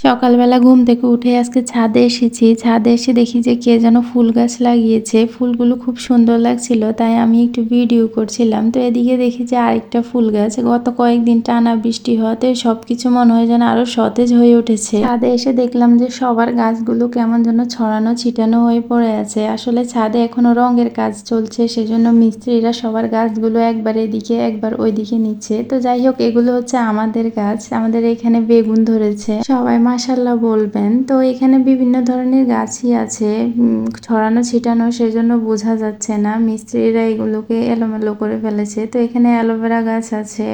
সকালবেলা ঘুম থেকে উঠে আজকে ছাদে এসেছি। ছাদে এসে দেখি যে কে যেন ফুল গাছ লাগিয়েছে। ফুলগুলো খুব সুন্দর লাগছিল, তাই আমি একটু ভিডিও করছিলাম। তো এদিকে দেখি যে আরেকটা ফুল গাছ, গত কয়েকদিন টানা বৃষ্টি হওয়াতে সবকিছু মনে হয় যেন আরো সতেজ হয়ে উঠেছে। ছাদে এসে দেখলাম যে সবার গাছগুলো কেমন যেন ছড়ানো ছিটানো হয়ে পড়ে আছে। আসলে ছাদে এখনো রঙের কাজ চলছে, সেজন্য মিস্ত্রিরা সবার গাছগুলো একবার এদিকে একবার ওইদিকে নিচ্ছে। তো যাই হোক, এগুলো হচ্ছে আমাদের গাছ। আমাদের এখানে বেগুন ধরেছে, সবাই মাশাআল্লাহ বলবেন। তো এখানে বিভিন্ন ধরনের গাছই আছে, ছড়ানো ছিটানো, সেজন্য বোঝা যাচ্ছে না। মিস্ত্রিরা এগুলোকে এলোমেলো করে ফেলেছে। তো এখানে অ্যালোভেরা গাছ আছে,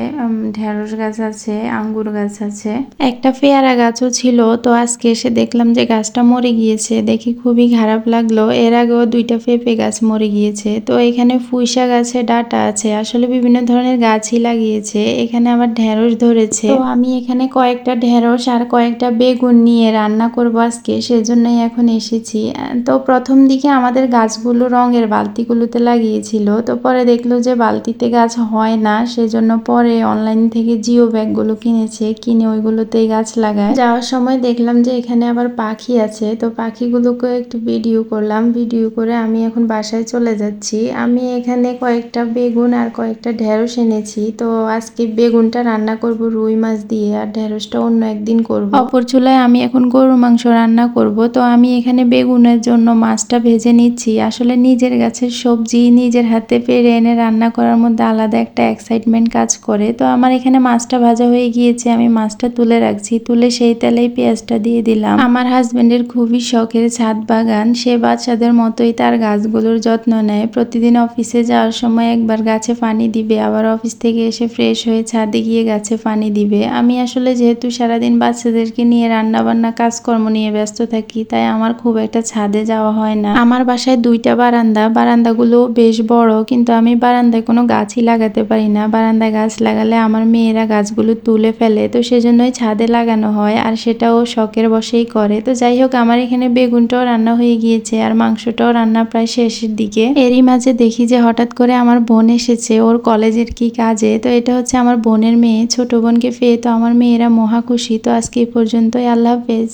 ঢেঁড়স গাছ আছে, আঙ্গুর গাছ আছে, একটা পেয়ারা গাছও ছিল। তো আজকে এসে দেখলাম যে গাছটা মরে গিয়েছে, দেখি খুবই খারাপ লাগলো। এর আগেও দুইটা পেঁপে গাছ মরে গিয়েছে। তো এখানে পুঁইশা গাছে ডাঁটা আছে, আসলে বিভিন্ন ধরনের গাছই লাগিয়েছে। এখানে আবার ঢেঁড়স ধরেছে। তো আমি এখানে কয়েকটা ঢেঁড়স আর কয়েকটা বেগুন নিয়ে রান্না করবো আজকে, সেজন্যই এখন এসেছি। তো প্রথম দিকে আমাদের গাছগুলো রঙের বালতিগুলোতে লাগিয়েছিল, তো পরে দেখলো যে বালতিতে গাছ হয় না, সেজন্য পরে অনলাইন থেকে জিও ব্যাগগুলো কিনেছে, কিনে ওইগুলোতেই গাছ লাগায়। যাওয়ার সময় দেখলাম যে এখানে আবার পাখি আছে, তো পাখিগুলোকে একটু ভিডিও করলাম। ভিডিও করে আমি এখন বাসায় চলে যাচ্ছি। আমি এখানে কয়েকটা বেগুন আর কয়েকটা ঢেঁড়স এনেছি। তো আজকে বেগুনটা রান্না করব রুই মাছ দিয়ে, আর ঢেঁড়সটা অন্য একদিন করব। অপর চুলায় আমি এখন গরুর মাংস রান্না করব। তো আমি এখানে বেগুনের জন্য মাছটা ভেজে নিচ্ছি। আসলে নিজের গাছের সবজি নিজের হাতে পেরে এনে রান্না করার মধ্যে আলাদা একটা এক্সাইটমেন্ট কাজ করে। তো আমার এখানে মাছটা ভাজা হয়ে গিয়েছে, আমি মাছটা তুলে রাখছি। তুলে সেই তেলেই পেঁয়াজটা দিয়ে দিলাম। আমার হাজবেন্ডের খুবই শখের ছাদ বাগান, সে বাচ্চাদের মতোই তার গাছগুলোর যত্ন নেয়। প্রতিদিন অফিসে যাওয়ার সময় একবার গাছে পানি দিবে, আবার অফিস থেকে এসে ফ্রেশ হয়ে ছাদে গিয়ে গাছে পানি দিবে। আমি আসলে যেহেতু সারাদিন বাচ্চাদেরকে নিয়ে রান্না বান্না কাজকর্ম নিয়ে ব্যস্ত থাকি, তাই আমার খুব একটা ছাদে যাওয়া হয় না। আমার বাসায় দুইটা বারান্দা, বারান্দাগুলো বেশ বড়, কিন্তু আমি বারান্দায় কোনো গাছই লাগাতে পারি না। বারান্দায় গাছ লাগালে আমার মেয়েরা গাছগুলো তুলে ফেলে, তো সেজন্যই ছাদে লাগানো হয়, আর সেটাও শখের বশেই করে। তো যাই হোক, আমার এখানে বেগুনটাও রান্না হয়ে গিয়েছে, আর মাংসটাও রান্না প্রায় শেষের দিকে। এরই মাঝে দেখি যে হঠাৎ করে আমার বোন এসেছে ওর কলেজের কি কাজে। তো এটা হচ্ছে আমার বোনের মেয়ে, ছোট বোনকে পেয়ে তো আমার মেয়েরা মহা খুশি। তো আজকে এই পর্যন্তই, আল্লাহ হাফেজ।